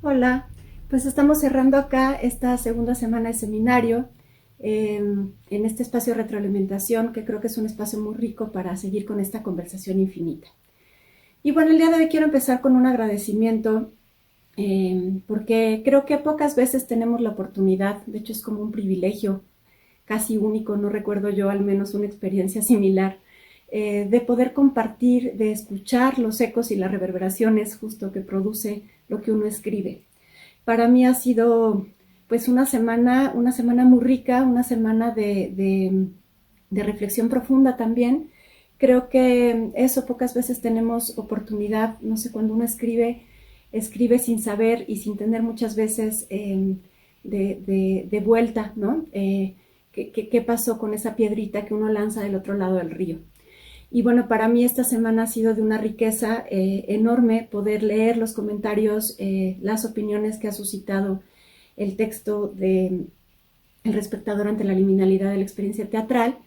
Hola, pues estamos cerrando acá esta segunda semana de seminario en este espacio de retroalimentación que creo que es un espacio muy rico para seguir con esta conversación infinita. Y bueno, el día de hoy quiero empezar con un agradecimiento porque creo que pocas veces tenemos la oportunidad, de hecho es como un privilegio casi único, no recuerdo yo al menos una experiencia similar, de poder compartir, de escuchar los ecos y las reverberaciones justo que produce lo que uno escribe. Para mí ha sido pues una semana muy rica, una semana de reflexión profunda también. Creo que eso pocas veces tenemos oportunidad, no sé, cuando uno escribe, escribe sin saber y sin tener muchas veces de vuelta, ¿no? ¿Qué pasó con esa piedrita que uno lanza del otro lado del río? Y bueno, para mí esta semana ha sido de una riqueza enorme poder leer los comentarios, las opiniones que ha suscitado el texto de El espectador ante la liminalidad de la experiencia teatral,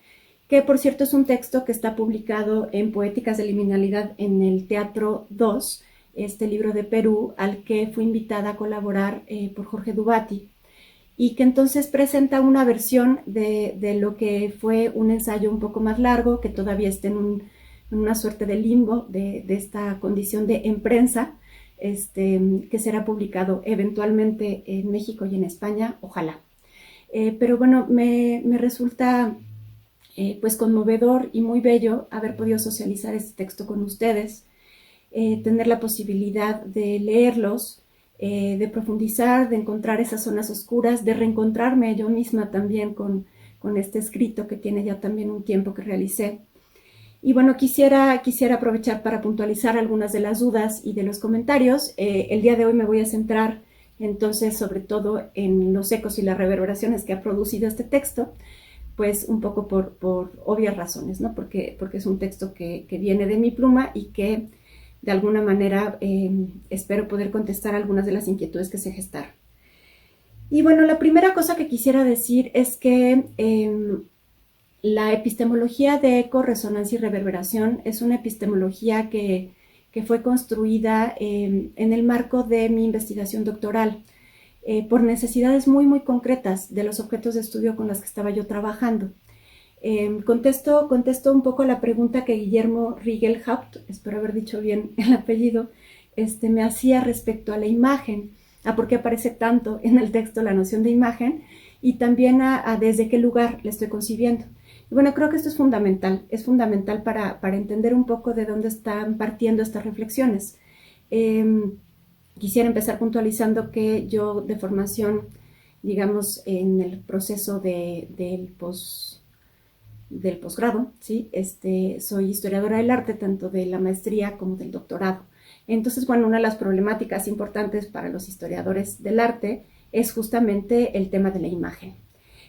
que por cierto es un texto que está publicado en Poéticas de Liminalidad en el Teatro 2, este libro de Perú, al que fui invitada a colaborar por Jorge Dubati, y que entonces presenta una versión de lo que fue un ensayo un poco más largo, que todavía está en una suerte de limbo de esta condición de en prensa, que será publicado eventualmente en México y en España, ojalá. Pero bueno, me resulta pues conmovedor y muy bello haber podido socializar este texto con ustedes, tener la posibilidad de leerlos, de profundizar, de encontrar esas zonas oscuras, de reencontrarme yo misma también con este escrito que tiene ya también un tiempo que realicé. Y bueno, quisiera aprovechar para puntualizar algunas de las dudas y de los comentarios. El día de hoy me voy a centrar entonces sobre todo en los ecos y las reverberaciones que ha producido este texto, pues un poco por obvias razones, ¿no? Porque es un texto que viene de mi pluma y que de alguna manera espero poder contestar algunas de las inquietudes que se gestaron. Y bueno, la primera cosa que quisiera decir es que la epistemología de eco, resonancia y reverberación es una epistemología que fue construida en el marco de mi investigación doctoral por necesidades muy, muy concretas de los objetos de estudio con los que estaba yo trabajando. Contesto un poco a la pregunta que Guillermo Riegelhaupt, espero haber dicho bien el apellido, me hacía respecto a la imagen, a por qué aparece tanto en el texto la noción de imagen y también a desde qué lugar la estoy concibiendo. Y bueno, creo que esto es fundamental para entender un poco de dónde están partiendo estas reflexiones. Quisiera empezar puntualizando que yo de formación, digamos, en el proceso del posgrado, ¿sí? Soy historiadora del arte, tanto de la maestría como del doctorado. Entonces, bueno, una de las problemáticas importantes para los historiadores del arte es justamente el tema de la imagen.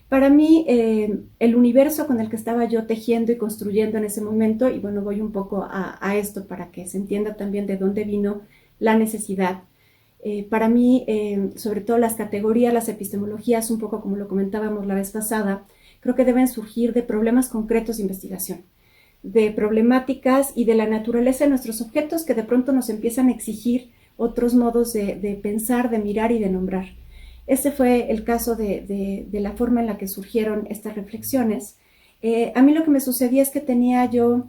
Para mí, el universo con el que estaba yo tejiendo y construyendo en ese momento, y bueno, voy un poco a esto para que se entienda también de dónde vino la necesidad. Para mí, sobre todo las categorías, las epistemologías, un poco como lo comentábamos la vez pasada, creo que deben surgir de problemas concretos de investigación, de problemáticas y de la naturaleza de nuestros objetos que de pronto nos empiezan a exigir otros modos de pensar, de mirar y de nombrar. Este fue el caso de la forma en la que surgieron estas reflexiones. A mí lo que me sucedía es que tenía yo,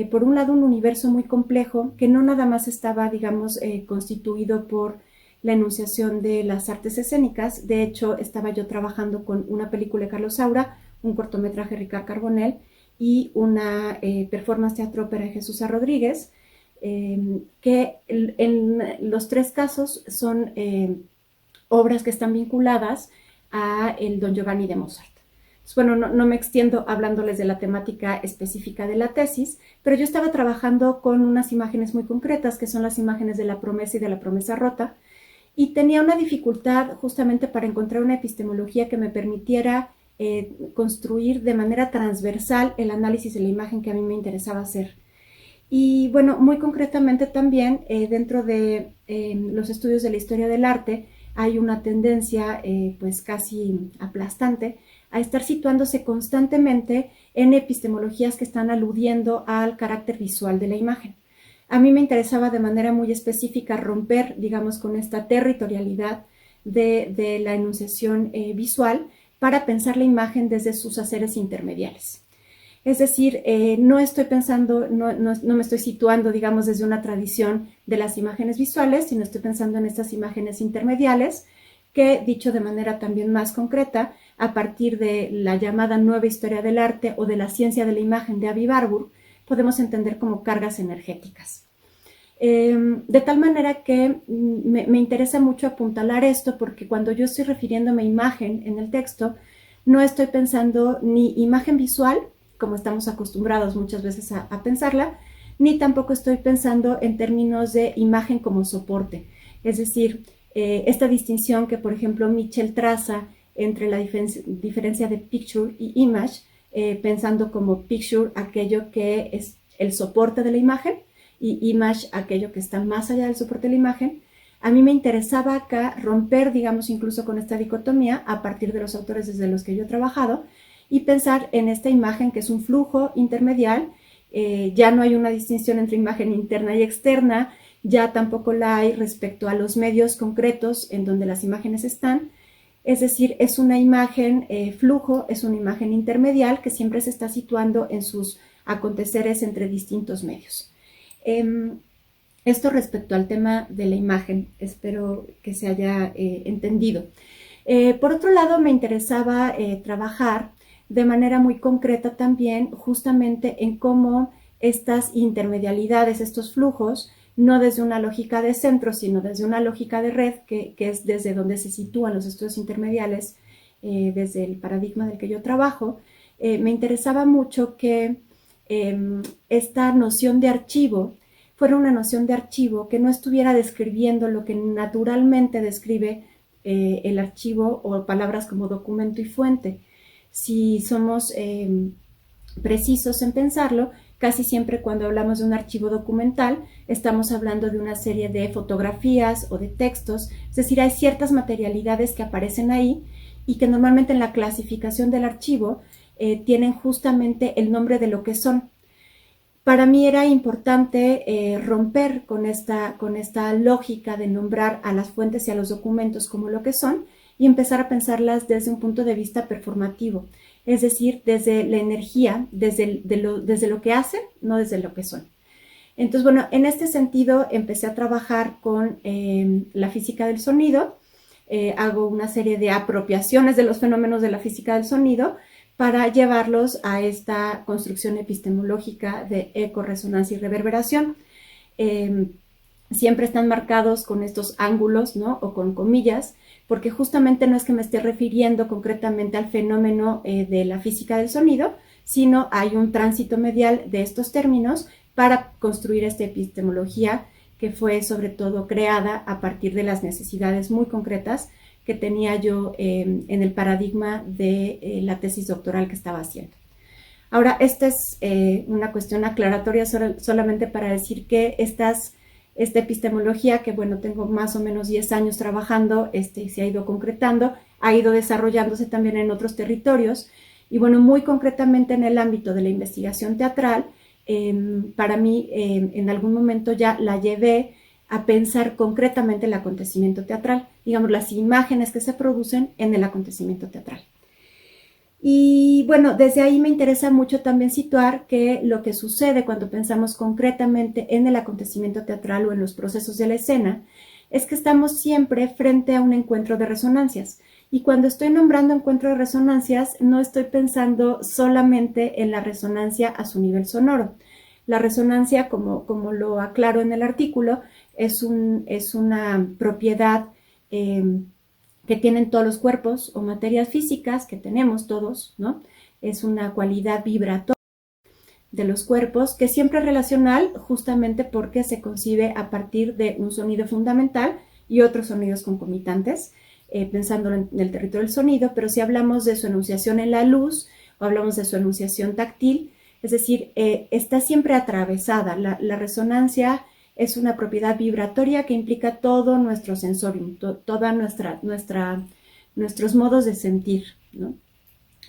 por un lado, un universo muy complejo que no nada más estaba, digamos, constituido por la enunciación de las artes escénicas. De hecho, estaba yo trabajando con una película de Carlos Saura, un cortometraje de Ricard Carbonell y una performance teatro-ópera de Jesús A. Rodríguez, que en los tres casos son obras que están vinculadas a el Don Giovanni de Mozart. Pues bueno, no me extiendo hablándoles de la temática específica de la tesis, pero yo estaba trabajando con unas imágenes muy concretas, que son las imágenes de la promesa y de la promesa rota, y tenía una dificultad justamente para encontrar una epistemología que me permitiera construir de manera transversal el análisis de la imagen que a mí me interesaba hacer. Y bueno, muy concretamente también dentro de los estudios de la historia del arte hay una tendencia pues casi aplastante a estar situándose constantemente en epistemologías que están aludiendo al carácter visual de la imagen. a mí me interesaba de manera muy específica romper, digamos, con esta territorialidad de la enunciación visual para pensar la imagen desde sus haceres intermediales. Es decir, no estoy pensando, no me estoy situando, digamos, desde una tradición de las imágenes visuales, sino estoy pensando en estas imágenes intermediales que, dicho de manera también más concreta, a partir de la llamada nueva historia del arte o de la ciencia de la imagen de Avi Warburg, podemos entender como cargas energéticas. De tal manera que me interesa mucho apuntalar esto porque cuando yo estoy refiriéndome a imagen en el texto, no estoy pensando ni imagen visual, como estamos acostumbrados muchas veces a pensarla, ni tampoco estoy pensando en términos de imagen como soporte. Es decir, esta distinción que, por ejemplo, Mitchell traza entre la diferencia de picture y image, pensando como picture aquello que es el soporte de la imagen y image aquello que está más allá del soporte de la imagen. A mí me interesaba acá romper, digamos, incluso con esta dicotomía a partir de los autores desde los que yo he trabajado y pensar en esta imagen que es un flujo intermedial. Ya no hay una distinción entre imagen interna y externa, ya tampoco la hay respecto a los medios concretos en donde las imágenes están. Es decir, es una imagen flujo, es una imagen intermedial que siempre se está situando en sus aconteceres entre distintos medios. Esto respecto al tema de la imagen, espero que se haya entendido. Por otro lado, me interesaba trabajar de manera muy concreta también justamente en cómo estas intermedialidades, estos flujos, no desde una lógica de centro, sino desde una lógica de red, que es desde donde se sitúan los estudios intermediales, desde el paradigma del que yo trabajo, me interesaba mucho que esta noción de archivo fuera una noción de archivo que no estuviera describiendo lo que naturalmente describe el archivo o palabras como documento y fuente. Si somos precisos en pensarlo, casi siempre cuando hablamos de un archivo documental estamos hablando de una serie de fotografías o de textos, es decir, hay ciertas materialidades que aparecen ahí y que normalmente en la clasificación del archivo tienen justamente el nombre de lo que son. Para mí era importante romper con esta lógica de nombrar a las fuentes y a los documentos como lo que son y empezar a pensarlas desde un punto de vista performativo, es decir, desde la energía, desde lo que hacen, no desde lo que son. Entonces, bueno, en este sentido empecé a trabajar con la física del sonido, hago una serie de apropiaciones de los fenómenos de la física del sonido para llevarlos a esta construcción epistemológica de eco, resonancia y reverberación. Siempre están marcados con estos ángulos, ¿no? O con comillas, porque justamente no es que me esté refiriendo concretamente al fenómeno de la física del sonido, sino hay un tránsito medial de estos términos para construir esta epistemología que fue sobre todo creada a partir de las necesidades muy concretas que tenía yo en el paradigma de la tesis doctoral que estaba haciendo. Ahora, esta es una cuestión aclaratoria solamente para decir que esta epistemología, que bueno, tengo más o menos 10 años trabajando, se ha ido concretando, ha ido desarrollándose también en otros territorios, y bueno, muy concretamente en el ámbito de la investigación teatral, para mí en algún momento ya la llevé a pensar concretamente el acontecimiento teatral, digamos, las imágenes que se producen en el acontecimiento teatral. Y bueno, desde ahí me interesa mucho también situar que lo que sucede cuando pensamos concretamente en el acontecimiento teatral o en los procesos de la escena es que estamos siempre frente a un encuentro de resonancias. Y cuando estoy nombrando encuentro de resonancias, no estoy pensando solamente en la resonancia a su nivel sonoro. La resonancia, como lo aclaro en el artículo, es una propiedad que tienen todos los cuerpos o materias físicas que tenemos todos, ¿no? Es una cualidad vibratoria de los cuerpos que siempre es relacional justamente porque se concibe a partir de un sonido fundamental y otros sonidos concomitantes, pensándolo en el territorio del sonido, pero si hablamos de su enunciación en la luz o hablamos de su enunciación táctil, es decir, está siempre atravesada. La resonancia es una propiedad vibratoria que implica todo nuestro sensorium, toda nuestros modos de sentir, ¿no?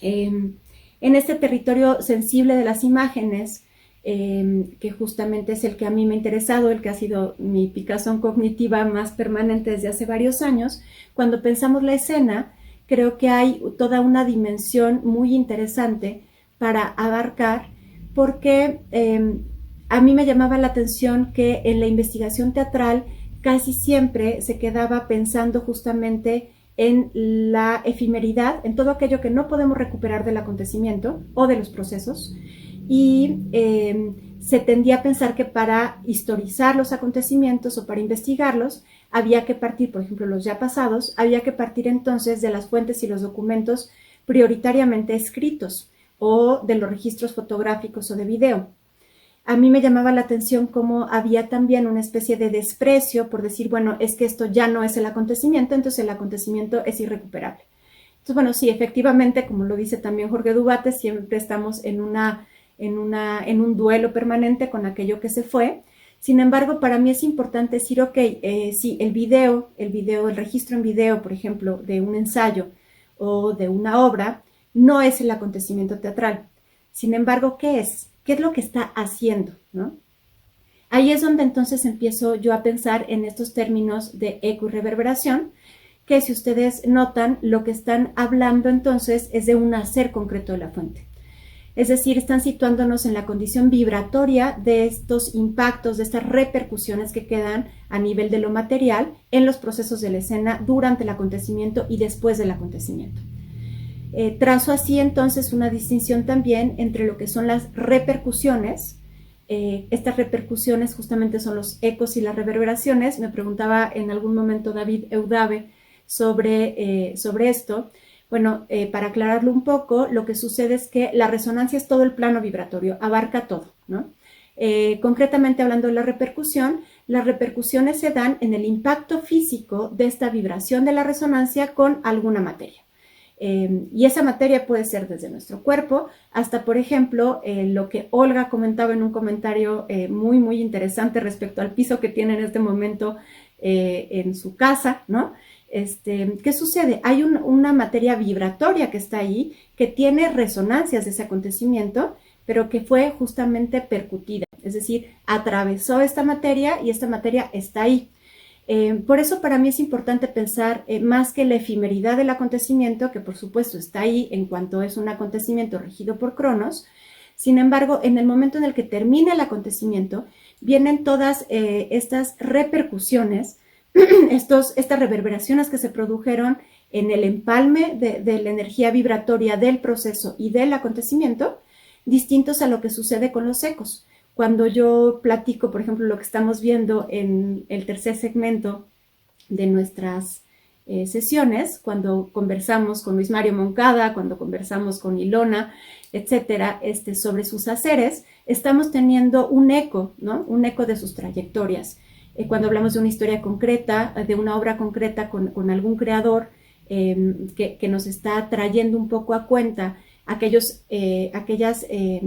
En este territorio sensible de las imágenes, que justamente es el que a mí me ha interesado, el que ha sido mi picazón cognitiva más permanente desde hace varios años. Cuando pensamos la escena, creo que hay toda una dimensión muy interesante para abarcar, porque a mí me llamaba la atención que en la investigación teatral casi siempre se quedaba pensando justamente en la efemeridad, en todo aquello que no podemos recuperar del acontecimiento o de los procesos, y se tendía a pensar que para historizar los acontecimientos o para investigarlos había que partir, por ejemplo, los ya pasados, había que partir entonces de las fuentes y los documentos prioritariamente escritos o de los registros fotográficos o de video. A mí me llamaba la atención cómo había también una especie de desprecio por decir, bueno, es que esto ya no es el acontecimiento, entonces el acontecimiento es irrecuperable. Entonces, bueno, sí, efectivamente, como lo dice también Jorge Dubate, siempre estamos en un duelo permanente con aquello que se fue. Sin embargo, para mí es importante decir, ok, sí, el registro en video, por ejemplo, de un ensayo o de una obra, no es el acontecimiento teatral. Sin embargo, ¿qué es? ¿Qué es lo que está haciendo, ¿no? Ahí es donde entonces empiezo yo a pensar en estos términos de eco y reverberación, que si ustedes notan, lo que están hablando entonces es de un hacer concreto de la fuente. Es decir, están situándonos en la condición vibratoria de estos impactos, de estas repercusiones que quedan a nivel de lo material en los procesos de la escena durante el acontecimiento y después del acontecimiento. Trazo así entonces una distinción también entre lo que son las repercusiones. Estas repercusiones justamente son los ecos y las reverberaciones. Me preguntaba en algún momento David Eudave sobre esto. Bueno, para aclararlo un poco, lo que sucede es que la resonancia es todo el plano vibratorio, abarca todo, ¿no? Concretamente hablando de la repercusión, las repercusiones se dan en el impacto físico de esta vibración de la resonancia con alguna materia. Y esa materia puede ser desde nuestro cuerpo hasta, por ejemplo, lo que Olga comentaba en un comentario muy, muy interesante respecto al piso que tiene en este momento en su casa, ¿no? ¿Qué sucede? Hay una materia vibratoria que está ahí, que tiene resonancias de ese acontecimiento, pero que fue justamente percutida, es decir, atravesó esta materia y esta materia está ahí. Por eso para mí es importante pensar más que la efemeridad del acontecimiento, que por supuesto está ahí en cuanto es un acontecimiento regido por Cronos. Sin embargo, en el momento en el que termina el acontecimiento, vienen todas estas repercusiones, estas reverberaciones que se produjeron en el empalme de la energía vibratoria del proceso y del acontecimiento, distintos a lo que sucede con los ecos. Cuando yo platico, por ejemplo, lo que estamos viendo en el tercer segmento de nuestras sesiones, cuando conversamos con Luis Mario Moncada, cuando conversamos con Ilona, etcétera, sobre sus haceres, estamos teniendo un eco, ¿no? Un eco de sus trayectorias. Cuando hablamos de una historia concreta, de una obra concreta con algún creador que nos está trayendo un poco a cuenta aquellas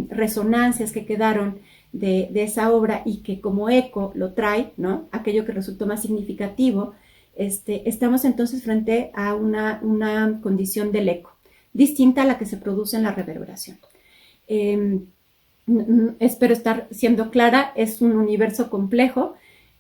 resonancias que quedaron de esa obra y que como eco lo trae, ¿no? Aquello que resultó más significativo, estamos entonces frente a una condición del eco, distinta a la que se produce en la reverberación. Espero estar siendo clara, es un universo complejo,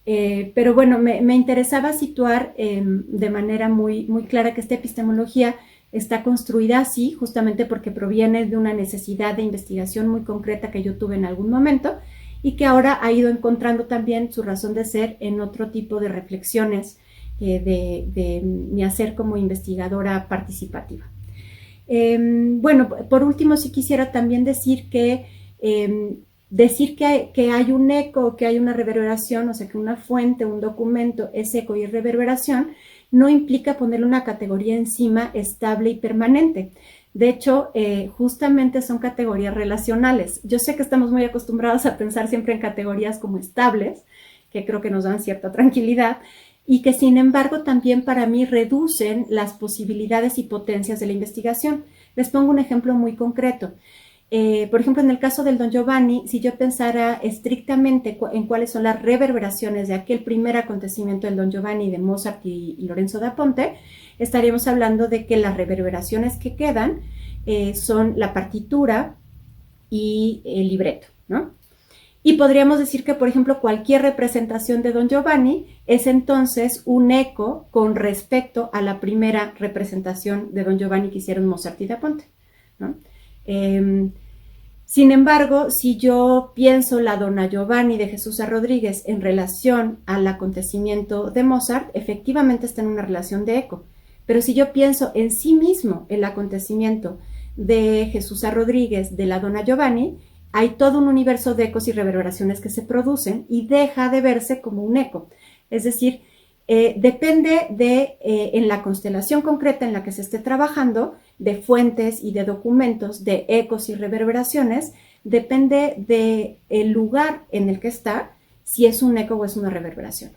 pero bueno, me interesaba situar de manera muy, muy clara que esta epistemología está construida así, justamente porque proviene de una necesidad de investigación muy concreta que yo tuve en algún momento y que ahora ha ido encontrando también su razón de ser en otro tipo de reflexiones de mi hacer como investigadora participativa. Bueno, por último, sí quisiera también decir que hay un eco, que hay una reverberación, o sea, que una fuente, un documento es eco y reverberación, no implica ponerle una categoría encima estable y permanente. De hecho, justamente son categorías relacionales. Yo sé que estamos muy acostumbrados a pensar siempre en categorías como estables, que creo que nos dan cierta tranquilidad, y que sin embargo también para mí reducen las posibilidades y potencias de la investigación. Les pongo un ejemplo muy concreto. Por ejemplo, en el caso del Don Giovanni, si yo pensara estrictamente en cuáles son las reverberaciones de aquel primer acontecimiento del Don Giovanni de Mozart y Lorenzo da Ponte, estaríamos hablando de que las reverberaciones que quedan son la partitura y el libreto, ¿no? Y podríamos decir que, por ejemplo, cualquier representación de Don Giovanni es entonces un eco con respecto a la primera representación de Don Giovanni que hicieron Mozart y Da Ponte, ¿no? Sin embargo, si yo pienso la Donna Giovanni de Jesús A. Rodríguez en relación al acontecimiento de Mozart, efectivamente está en una relación de eco. Pero si yo pienso en sí mismo el acontecimiento de Jesús A. Rodríguez de la Donna Giovanni, hay todo un universo de ecos y reverberaciones que se producen y deja de verse como un eco. Es decir, depende de, en la constelación concreta en la que se esté trabajando, de fuentes y de documentos, de ecos y reverberaciones, depende del lugar en el que está, si es un eco o es una reverberación.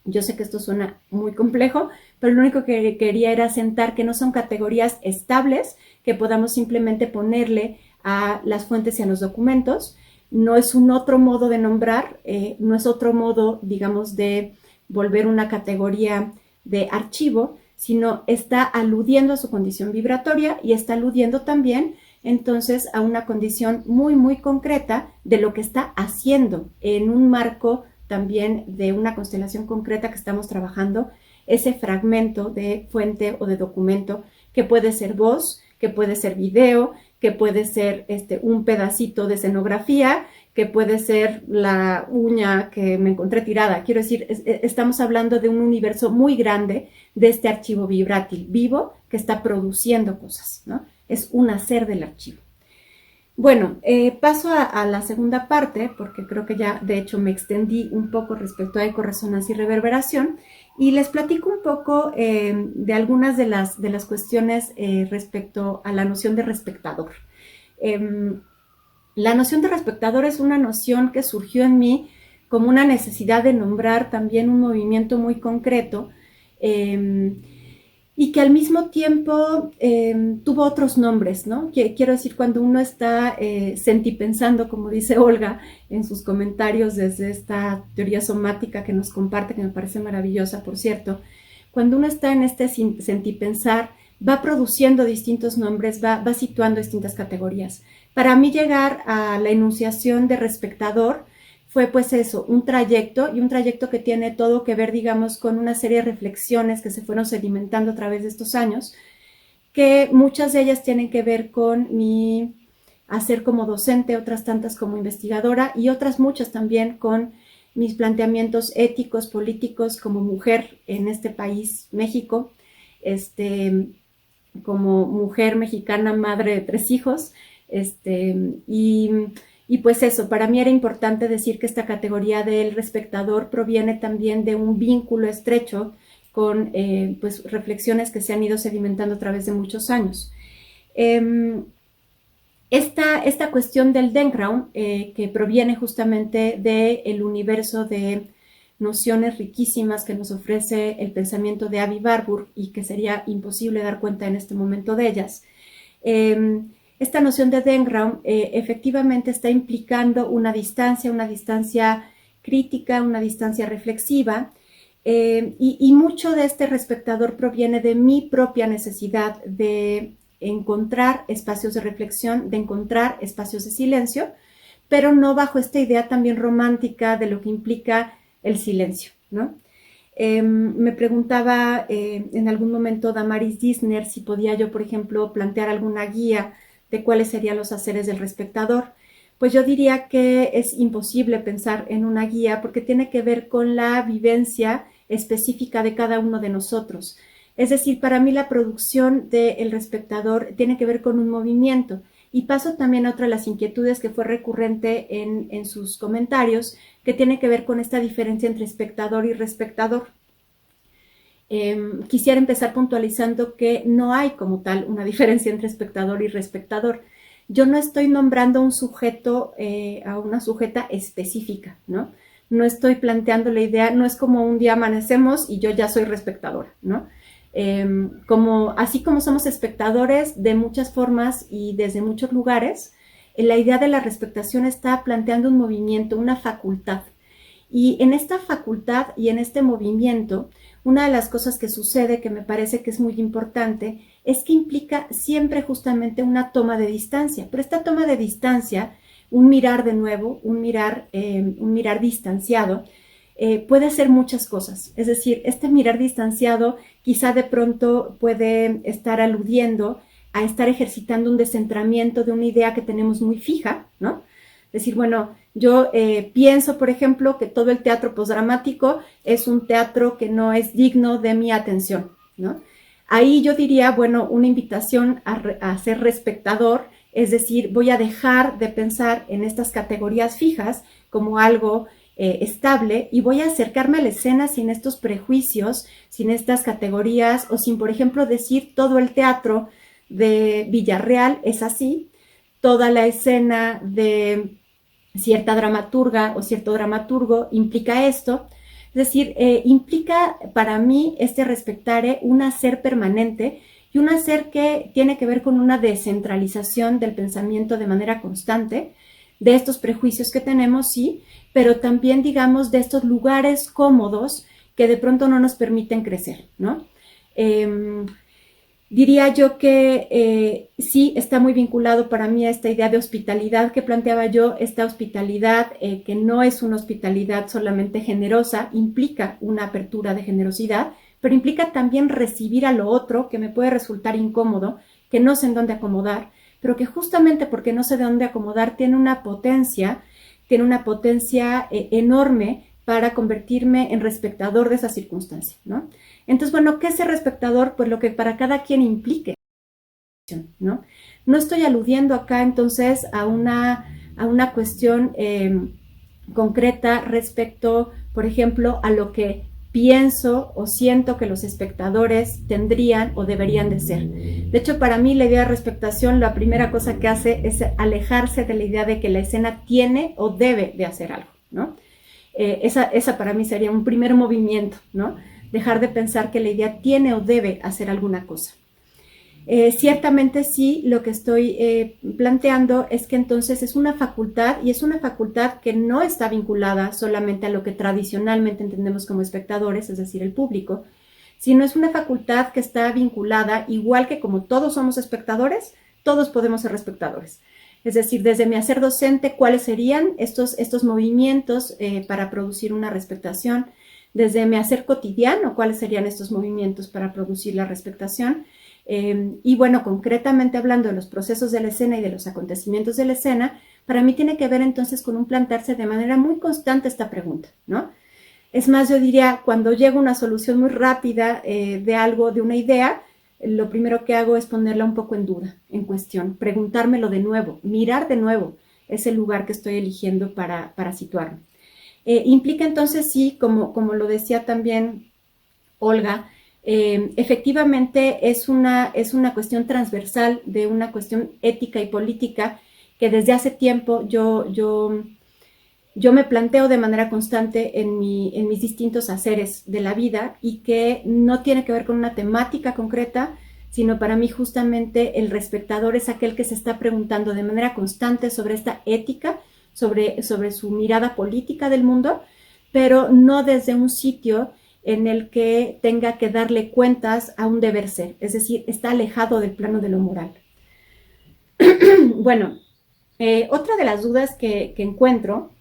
Yo sé que esto suena muy complejo, pero lo único que quería era asentar que no son categorías estables que podamos simplemente ponerle a las fuentes y a los documentos. No es un otro modo de nombrar, no es otro modo, digamos, de volver una categoría de archivo, sino está aludiendo a su condición vibratoria y está aludiendo también entonces a una condición muy, muy concreta de lo que está haciendo en un marco también de una constelación concreta que estamos trabajando, ese fragmento de fuente o de documento que puede ser voz, que puede ser video, que puede ser un pedacito de escenografía, que puede ser la uña que me encontré tirada. Quiero decir, estamos hablando de un universo muy grande de este archivo vibrátil vivo que está produciendo cosas, ¿no? Es un hacer del archivo. Bueno, paso a la segunda parte, porque creo que ya de hecho me extendí un poco respecto a eco, resonancia y reverberación, y les platico un poco de algunas de las cuestiones respecto a la noción de respectador. La noción de respectador es una noción que surgió en mí como una necesidad de nombrar también un movimiento muy concreto y que al mismo tiempo tuvo otros nombres, ¿no? Quiero decir, cuando uno está sentipensando, como dice Olga en sus comentarios desde esta teoría somática que nos comparte, que me parece maravillosa, por cierto, cuando uno está en este sentipensar, va produciendo distintos nombres, va situando distintas categorías. Para mí llegar a la enunciación de respectador fue pues eso, un trayecto, y un trayecto que tiene todo que ver, digamos, con una serie de reflexiones que se fueron sedimentando a través de estos años, que muchas de ellas tienen que ver con mi hacer como docente, otras tantas como investigadora y otras muchas también con mis planteamientos éticos, políticos como mujer en este país, México, como mujer mexicana, madre de 3 hijos, y pues eso, para mí era importante decir que esta categoría del respectador proviene también de un vínculo estrecho con pues reflexiones que se han ido sedimentando a través de muchos años. Esta cuestión del Denkraum, que proviene justamente del universo de nociones riquísimas que nos ofrece el pensamiento de Avi Warburg y que sería imposible dar cuenta en este momento de ellas. Esta noción de Denkraum efectivamente está implicando una distancia crítica, una distancia reflexiva, y mucho de este respectador proviene de mi propia necesidad de encontrar espacios de reflexión, de encontrar espacios de silencio, pero no bajo esta idea también romántica de lo que implica el silencio, ¿no? Me preguntaba en algún momento Damaris Dissner si podía yo, por ejemplo, plantear alguna guía de cuáles serían los haceres del respectador. Pues yo diría que es imposible pensar en una guía porque tiene que ver con la vivencia específica de cada uno de nosotros. Es decir, para mí la producción del respectador tiene que ver con un movimiento. Y paso también a otra de las inquietudes que fue recurrente en sus comentarios, que tiene que ver con esta diferencia entre espectador y respectador. Quisiera empezar puntualizando que no hay como tal una diferencia entre espectador y respectador. Yo no estoy nombrando un sujeto a una sujeta específica, ¿no? No estoy planteando la idea, no es como un día amanecemos y yo ya soy respectadora, ¿no? Así como somos espectadores de muchas formas y desde muchos lugares, la idea de la respectación está planteando un movimiento, una facultad. Y en esta facultad y en este movimiento, una de las cosas que sucede, que me parece que es muy importante, es que implica siempre justamente una toma de distancia. Pero esta toma de distancia un mirar de nuevo, un mirar distanciado, puede hacer muchas cosas. Es decir, este mirar distanciado quizá de pronto puede estar aludiendo a estar ejercitando un descentramiento de una idea que tenemos muy fija, ¿no? Es decir, bueno, yo pienso, por ejemplo, que todo el teatro posdramático es un teatro que no es digno de mi atención, ¿no? Ahí yo diría, bueno, una invitación a ser respectador, es decir, voy a dejar de pensar en estas categorías fijas como algo estable y voy a acercarme a la escena sin estos prejuicios, sin estas categorías o sin, por ejemplo, decir todo el teatro de Villarreal es así, toda la escena de cierta dramaturga o cierto dramaturgo implica esto. Es decir, implica para mí este respectare un hacer permanente y un hacer que tiene que ver con una descentralización del pensamiento de manera constante, de estos prejuicios que tenemos, sí, pero también, digamos, de estos lugares cómodos que de pronto no nos permiten crecer, ¿no? Diría yo que sí está muy vinculado para mí a esta idea de hospitalidad que planteaba yo, esta hospitalidad que no es una hospitalidad solamente generosa, implica una apertura de generosidad, pero implica también recibir a lo otro que me puede resultar incómodo, que no sé en dónde acomodar, pero que justamente porque no sé de dónde acomodar tiene una potencia enorme para convertirme en respetador de esa circunstancia, ¿no? Entonces, bueno, ¿qué es ser respetador? Pues lo que para cada quien implique, ¿no? No estoy aludiendo acá entonces a una cuestión concreta respecto, por ejemplo, a lo que pienso o siento que los espectadores tendrían o deberían de ser. De hecho, para mí la idea de respectación, la primera cosa que hace es alejarse de la idea de que la escena tiene o debe de hacer algo, ¿no? Esa para mí sería un primer movimiento, ¿no? Dejar de pensar que la idea tiene o debe hacer alguna cosa. Ciertamente sí, lo que estoy planteando es que entonces es una facultad y es una facultad que no está vinculada solamente a lo que tradicionalmente entendemos como espectadores, es decir, el público, sino es una facultad que está vinculada, igual que como todos somos espectadores, todos podemos ser respectadores. Es decir, desde mi hacer docente, ¿cuáles serían estos movimientos para producir una respectación? Desde mi hacer cotidiano, ¿cuáles serían estos movimientos para producir la respectación? Y bueno, concretamente hablando de los procesos de la escena y de los acontecimientos de la escena, para mí tiene que ver entonces con un plantearse de manera muy constante esta pregunta, ¿no? Es más, yo diría, cuando llega una solución muy rápida de algo, de una idea, lo primero que hago es ponerla un poco en duda, en cuestión, preguntármelo de nuevo, mirar de nuevo ese lugar que estoy eligiendo para situarme. Implica entonces, sí, como lo decía también Olga, efectivamente es una cuestión transversal de una cuestión ética y política que desde hace tiempo yo me planteo de manera constante en mis distintos haceres de la vida y que no tiene que ver con una temática concreta, sino para mí justamente el respectador es aquel que se está preguntando de manera constante sobre esta ética, sobre su mirada política del mundo, pero no desde un sitio en el que tenga que darle cuentas a un deber ser, es decir, está alejado del plano de lo moral. Bueno, otra de las dudas que encuentro,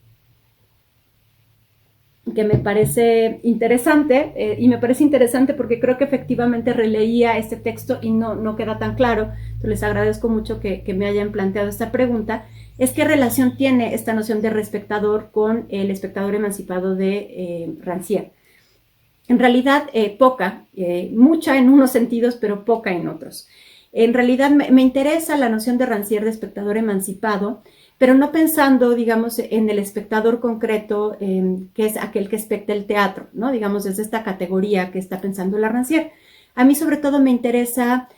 que me parece interesante, y me parece interesante porque creo que efectivamente releía este texto y no queda tan claro, entonces les agradezco mucho que me hayan planteado esta pregunta, es qué relación tiene esta noción de respectador con el espectador emancipado de Rancière. En realidad, poca, mucha en unos sentidos, pero poca en otros. En realidad me interesa la noción de Rancière de espectador emancipado, pero no pensando, digamos, en el espectador concreto, que es aquel que especta el teatro, ¿no? Digamos, desde esta categoría que está pensando la Rancière. A mí, sobre todo, me interesa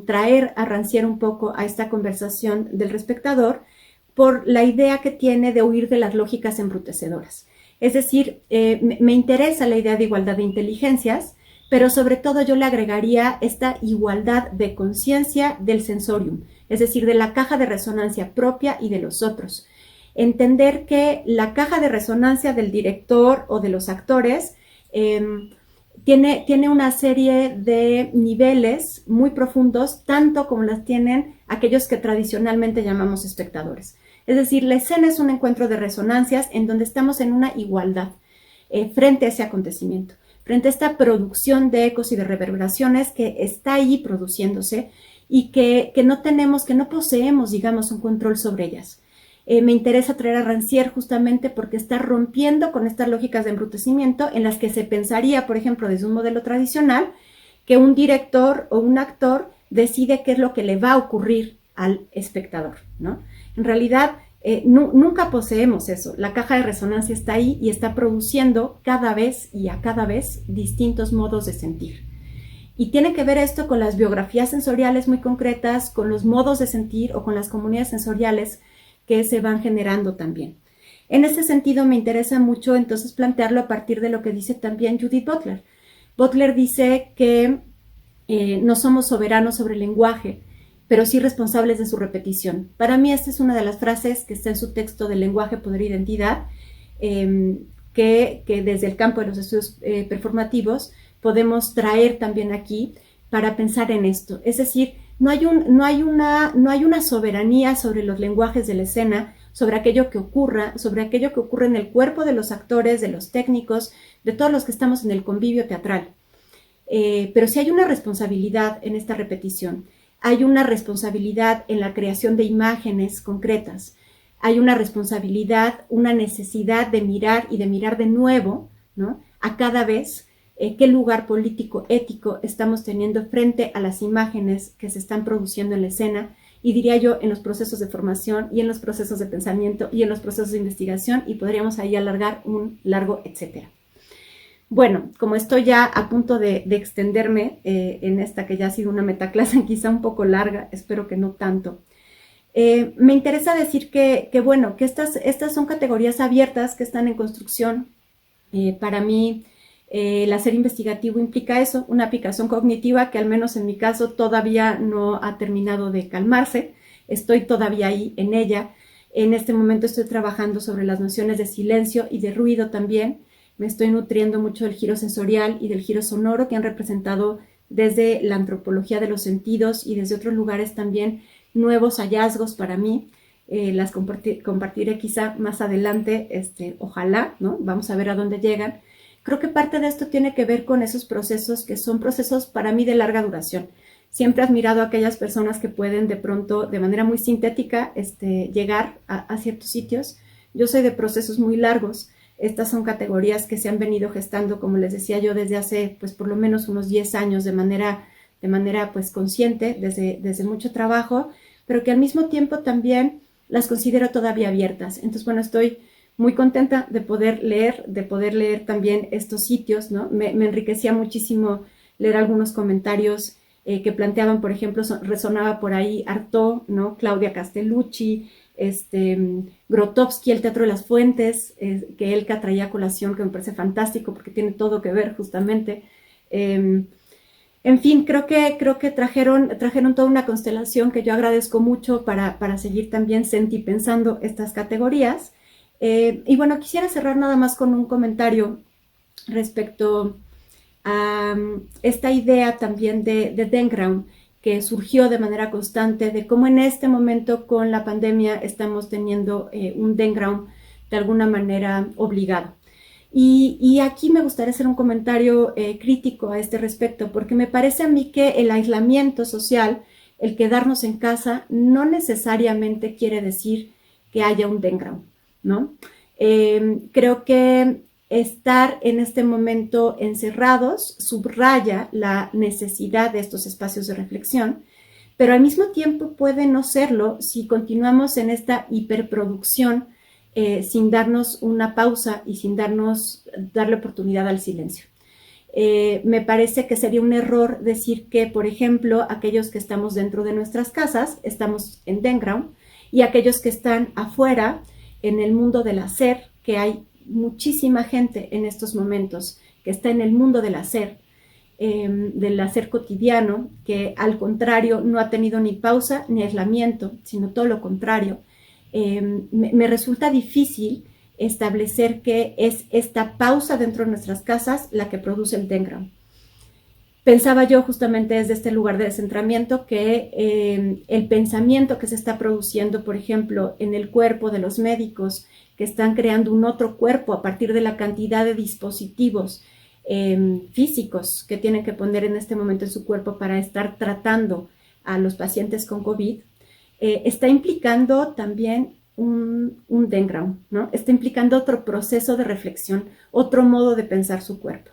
traer a Rancière un poco a esta conversación del respectador por la idea que tiene de huir de las lógicas embrutecedoras. Es decir, me interesa la idea de igualdad de inteligencias, pero sobre todo yo le agregaría esta igualdad de conciencia del sensorium, es decir, de la caja de resonancia propia y de los otros. Entender que la caja de resonancia del director o de los actores tiene una serie de niveles muy profundos, tanto como las tienen aquellos que tradicionalmente llamamos espectadores. Es decir, la escena es un encuentro de resonancias en donde estamos en una igualdad frente a ese acontecimiento, frente a esta producción de ecos y de reverberaciones que está ahí produciéndose y que no poseemos, digamos, un control sobre ellas. Me interesa traer a Rancière justamente porque está rompiendo con estas lógicas de embrutecimiento en las que se pensaría, por ejemplo, desde un modelo tradicional, que un director o un actor decide qué es lo que le va a ocurrir al espectador, ¿no? En realidad, nunca poseemos eso. La caja de resonancia está ahí y está produciendo cada vez distintos modos de sentir. Y tiene que ver esto con las biografías sensoriales muy concretas, con los modos de sentir o con las comunidades sensoriales que se van generando también. En ese sentido, me interesa mucho entonces plantearlo a partir de lo que dice también Judith Butler. Butler dice que no somos soberanos sobre el lenguaje, pero sí responsables de su repetición. Para mí esta es una de las frases que está en su texto de Lenguaje, Poder e Identidad, que desde el campo de los estudios performativos podemos traer también aquí para pensar en esto. Es decir, no hay una soberanía sobre los lenguajes de la escena, sobre aquello que ocurre en el cuerpo de los actores, de los técnicos, de todos los que estamos en el convivio teatral. Pero sí hay una responsabilidad en esta repetición. Hay una responsabilidad en la creación de imágenes concretas. Hay una responsabilidad, una necesidad de mirar y de mirar de nuevo, ¿no? A cada vez qué lugar político, ético estamos teniendo frente a las imágenes que se están produciendo en la escena y diría yo en los procesos de formación y en los procesos de pensamiento y en los procesos de investigación y podríamos ahí alargar un largo etcétera. Bueno, como estoy ya a punto de extenderme en esta que ya ha sido una metaclase quizá un poco larga, espero que no tanto, me interesa decir que estas son categorías abiertas que están en construcción. Para mí, el hacer investigativo implica eso, una aplicación cognitiva que al menos en mi caso todavía no ha terminado de calmarse, estoy todavía ahí en ella. En este momento estoy trabajando sobre las nociones de silencio y de ruido también. Me estoy nutriendo mucho del giro sensorial y del giro sonoro que han representado desde la antropología de los sentidos y desde otros lugares también nuevos hallazgos para mí. Las compartiré quizá más adelante, ojalá, ¿no? Vamos a ver a dónde llegan. Creo que parte de esto tiene que ver con esos procesos que son procesos para mí de larga duración. Siempre he admirado a aquellas personas que pueden de pronto, de manera muy sintética, llegar a ciertos sitios. Yo soy de procesos muy largos. Estas son categorías que se han venido gestando, como les decía yo, desde hace pues por lo menos unos 10 años de manera pues consciente, desde mucho trabajo, pero que al mismo tiempo también las considero todavía abiertas. Entonces, bueno, estoy muy contenta de poder leer también estos sitios, ¿no? Me enriquecía muchísimo leer algunos comentarios que planteaban, por ejemplo, resonaba por ahí Artaud, ¿no? Claudia Castellucci, Grotowski, el Teatro de las Fuentes, que Elka traía a colación, que me parece fantástico porque tiene todo que ver justamente. En fin, creo que trajeron toda una constelación que yo agradezco mucho para seguir también sentipensando estas categorías. Y bueno, quisiera cerrar nada más con un comentario respecto a esta idea también de Dengram, que surgió de manera constante, de cómo en este momento con la pandemia estamos teniendo un Dengram de alguna manera obligado. Y aquí me gustaría hacer un comentario crítico a este respecto, porque me parece a mí que el aislamiento social, el quedarnos en casa, no necesariamente quiere decir que haya un Dengram, ¿no? Creo que estar en este momento encerrados subraya la necesidad de estos espacios de reflexión, pero al mismo tiempo puede no serlo si continuamos en esta hiperproducción sin darnos una pausa y sin darle oportunidad al silencio. Me parece que sería un error decir que, por ejemplo, aquellos que estamos dentro de nuestras casas estamos en Dengram y aquellos que están afuera en el mundo del hacer, que hay muchísima gente en estos momentos que está en el mundo del hacer cotidiano, que al contrario no ha tenido ni pausa ni aislamiento, sino todo lo contrario. Me resulta difícil establecer que es esta pausa dentro de nuestras casas la que produce el Dengram. pensaba yo justamente desde este lugar de descentramiento que el pensamiento que se está produciendo, por ejemplo, en el cuerpo de los médicos que están creando un otro cuerpo a partir de la cantidad de dispositivos físicos que tienen que poner en este momento en su cuerpo para estar tratando a los pacientes con COVID, está implicando también un Denground, ¿no? Está implicando otro proceso de reflexión, otro modo de pensar su cuerpo.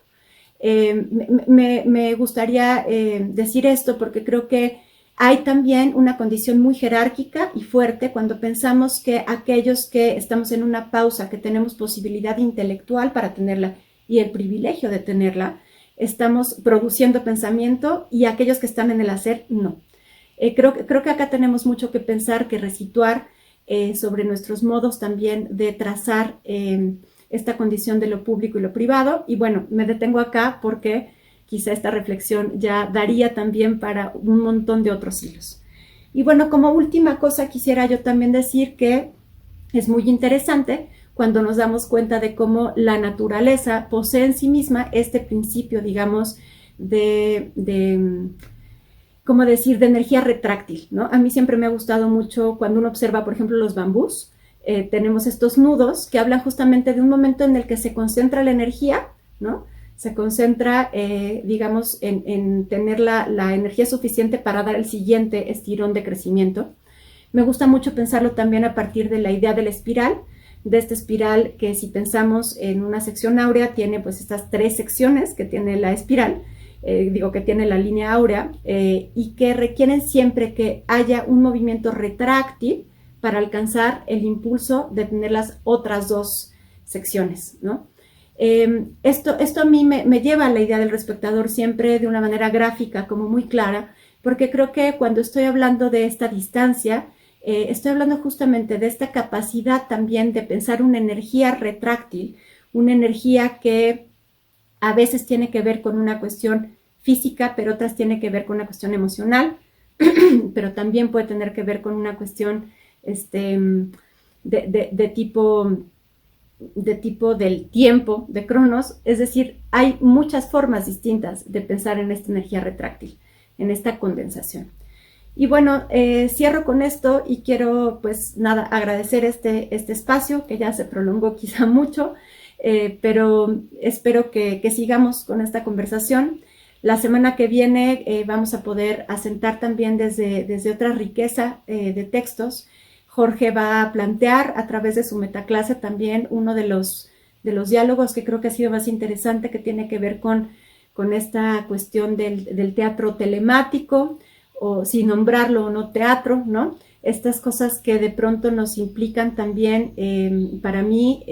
Me gustaría decir esto porque creo que hay también una condición muy jerárquica y fuerte cuando pensamos que aquellos que estamos en una pausa, que tenemos posibilidad intelectual para tenerla y el privilegio de tenerla, estamos produciendo pensamiento y aquellos que están en el hacer, no. Creo que acá tenemos mucho que pensar, que resituar sobre nuestros modos también de trazar esta condición de lo público y lo privado. Y bueno, me detengo acá porque quizá esta reflexión ya daría también para un montón de otros hilos. Y bueno, como última cosa quisiera yo también decir que es muy interesante cuando nos damos cuenta de cómo la naturaleza posee en sí misma este principio, digamos, ¿cómo decir?, de energía retráctil, ¿no? A mí siempre me ha gustado mucho cuando uno observa, por ejemplo, los bambús. Tenemos estos nudos que hablan justamente de un momento en el que se concentra la energía, ¿no? Se concentra, digamos, en tener la energía suficiente para dar el siguiente estirón de crecimiento. Me gusta mucho pensarlo también a partir de la idea de la espiral, de esta espiral que si pensamos en una sección áurea tiene pues estas 3 secciones que tiene la espiral, que tiene la línea áurea y que requieren siempre que haya un movimiento retráctil para alcanzar el impulso de tener las otras 2 secciones, ¿no? Esto a mí me lleva a la idea del respectador siempre de una manera gráfica, como muy clara, porque creo que cuando estoy hablando de esta distancia, estoy hablando justamente de esta capacidad también de pensar una energía retráctil, una energía que a veces tiene que ver con una cuestión física, pero otras tiene que ver con una cuestión emocional, pero también puede tener que ver con una cuestión de tipo del tiempo, de cronos. Es decir, hay muchas formas distintas de pensar en esta energía retráctil, en esta condensación. Y bueno, cierro con esto y quiero pues nada, agradecer este espacio que ya se prolongó quizá mucho, pero espero que sigamos con esta conversación. La semana que viene vamos a poder asentar también desde otra riqueza de textos. Jorge va a plantear a través de su metaclase también uno de los diálogos que creo que ha sido más interesante, que tiene que ver con esta cuestión del teatro telemático, o si nombrarlo o no teatro, ¿no? Estas cosas que de pronto nos implican también, para mí,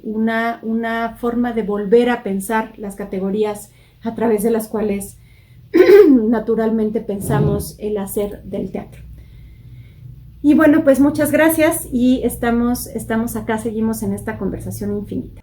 una forma de volver a pensar las categorías a través de las cuales naturalmente pensamos el hacer del teatro. Y bueno, pues muchas gracias y estamos acá, seguimos en esta conversación infinita.